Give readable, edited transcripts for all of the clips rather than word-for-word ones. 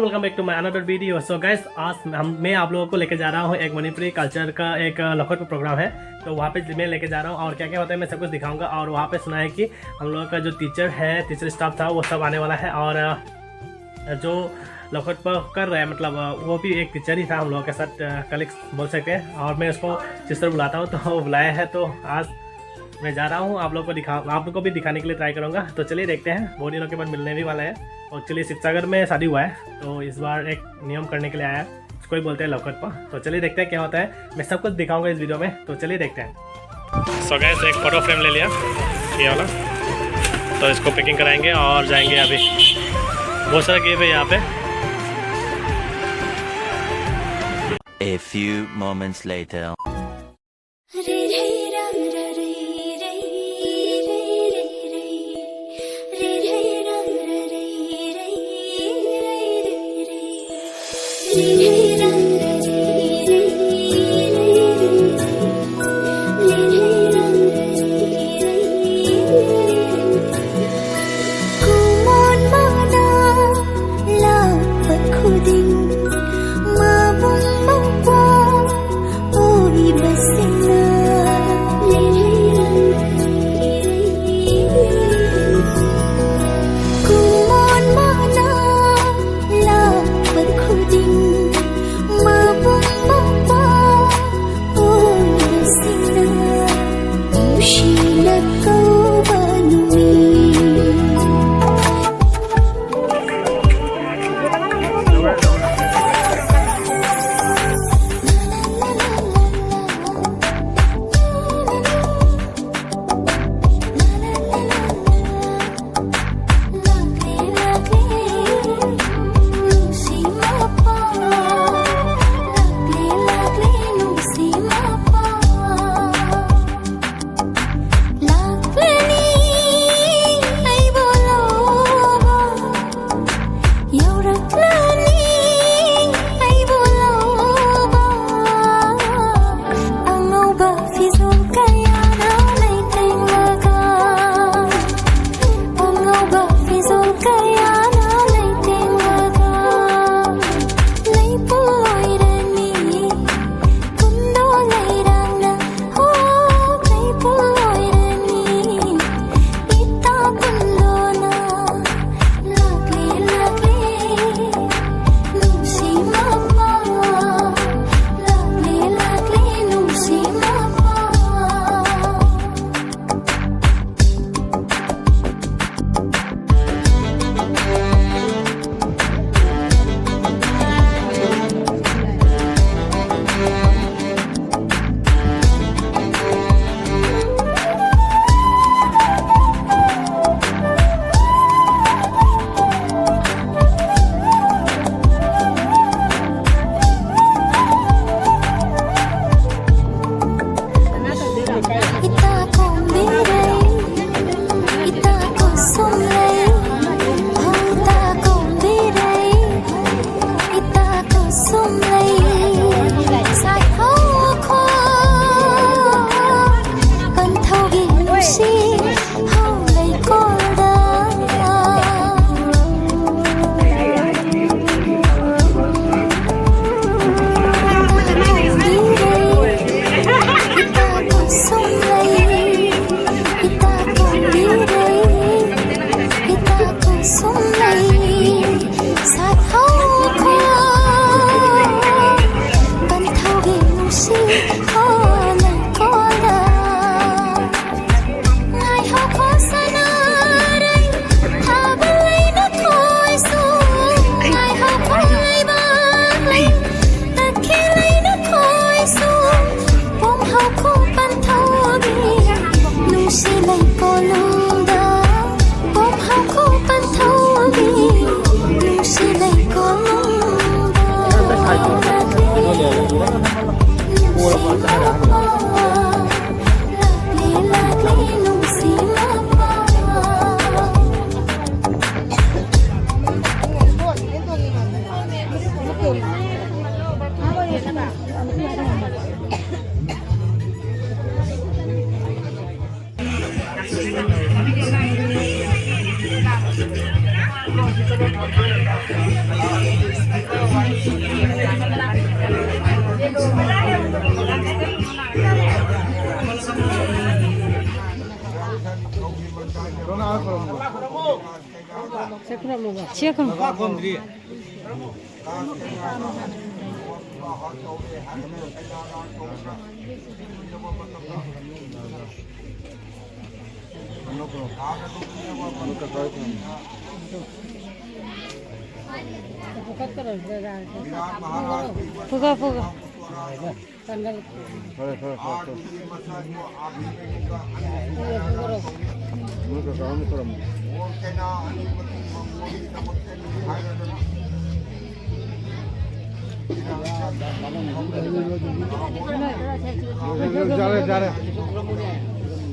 Everyone, welcome back to my another video. So guys, आज मैं आप लोगों को लेके जा रहा हूँ एक मणिपुरी कल्चर का एक लौखटपा प्रोग्राम है। तो वहाँ पे मैं लेके जा रहा हूँ और क्या क्या होता है मैं सब कुछ दिखाऊंगा। और वहाँ पे सुना है कि हम लोगों का जो टीचर स्टाफ था वो सब आने वाला है। और जो लौखटपा कर रहा है मतलब वो भी एक टीचर ही था हम लोगों के साथ, कलीग्स बोल सकते हैं। और मैं उसको जिस तरह बुलाता हूँ तो वो बुलाया है। तो आज मैं जा रहा हूँ, आप लोग को भी दिखाने के लिए ट्राई करूँगा। तो चलिए देखते हैं, बहुत दिनों के बाद मिलने भी वाला है। और चलिए, शिवसागर में शादी हुआ है तो इस बार एक नियम करने के लिए आया, उसको ही बोलते हैं लौखटपा। तो चलिए देखते हैं क्या होता है, मैं सब कुछ दिखाऊंगा इस वीडियो में। तो चलिए देखते हैं। सो गाइस, एक फ़ोटो फ्रेम ले लिया ये वाला, तो इसको पैकिंग कराएंगे और जाएंगे। अभी बहुत सारा गेम है यहाँ पे। A few moments later.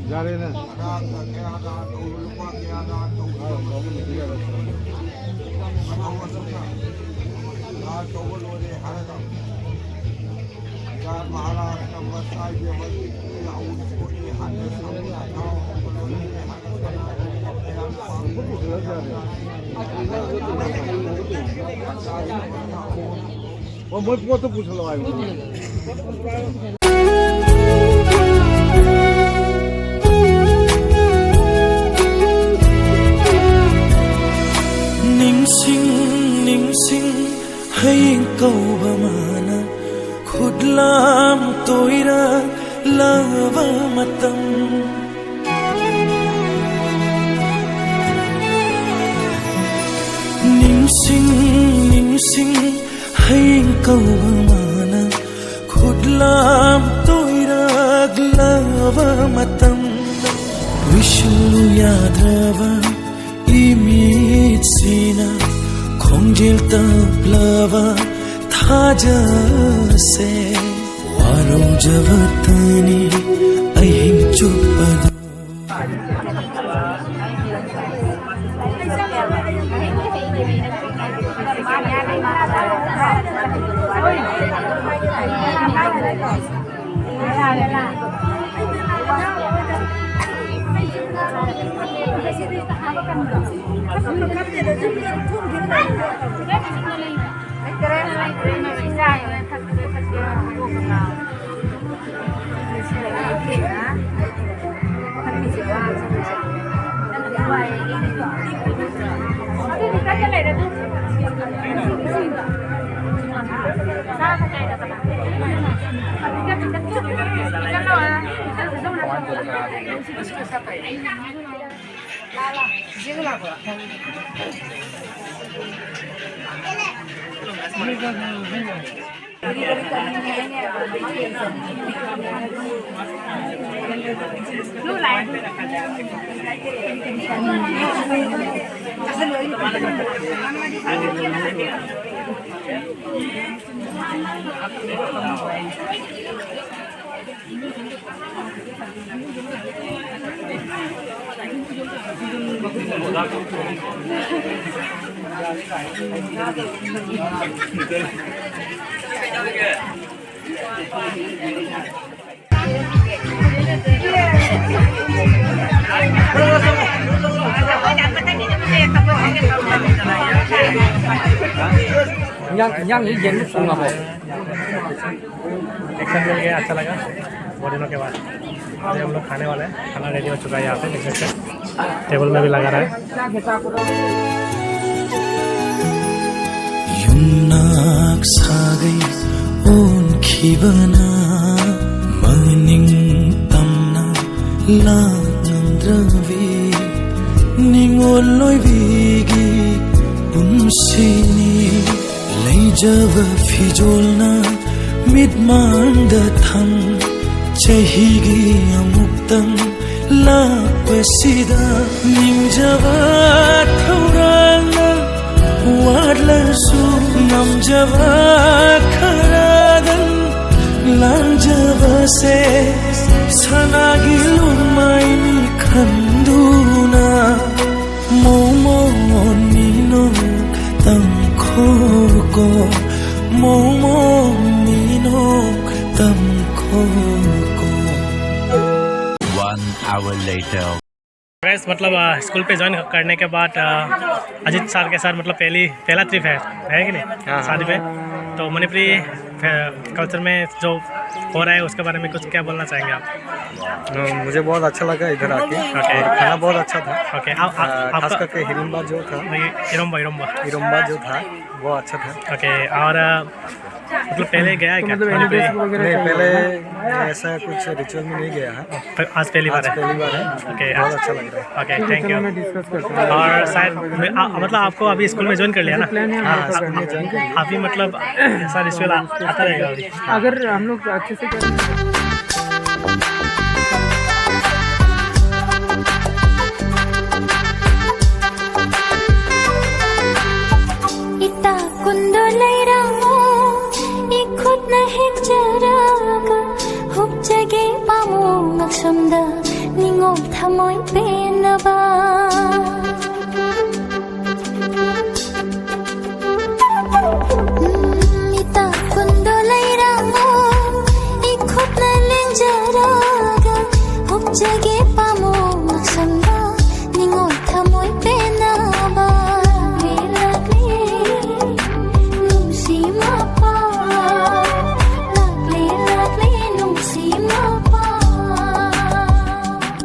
जा रहे ना वो मुझको तो पूछ लो आई Ningsing hay câu bamana khudlam toira lava matam Ningsing hay câu bamana khudlam toira lava matam Vishnu yadrava imit sina Khongjil taplava thaja se waro javatani ahin chupadu action मिल गया, अच्छा लगा बहुत दिनों के बाद। अभी हम लोग खाने वाले हैं, खाना रेडी हो चुका है यहाँ पे, देख सकते हैं टेबल में भी लगा रहा है। Yunak sagai on khibana maning tamna langandravi ningoloi vigi punsini leijava fijolna midmanda tham chahigi amuktam lapasida ningjava thaurana wadlasu namjava kharadan langjava se sanagi lumaini khanduna momo nino tamkhoko momo nino tamkhoko 1 hour later. Gas मतलब school पे join करने के बाद Ajit sir के साथ मतलब पहला trip है कि नहीं शादी पे। तो मणिपुरी कल्चर में जो हो रहा है उसके बारे में कुछ क्या बोलना चाहेंगे आप? मुझे बहुत अच्छा लगा इधर आके Okay. और खाना बहुत अच्छा था। ओके खास आपका करके हिरिम्बा जो था, इरम्बा हिरम्बा जो था वो अच्छा था। ओके और मतलब पहले गया है क्या मणिपुरी? नहीं, पहले ऐसा कुछ रिचुअल में नहीं गया है, आज पहली बार आज है। पहली बार है। ओके बहुत अच्छा लग रहा है। Okay thank you. और शायद मतलब आपको अभी स्कूल में ज्वाइन कर लिया ना? हाँ, स्कूल में ज्वाइन कर लिया। अभी मतलब ऐसा रिचुअल आता रहेगा अभी? अगर हम लोग अच्छे से करें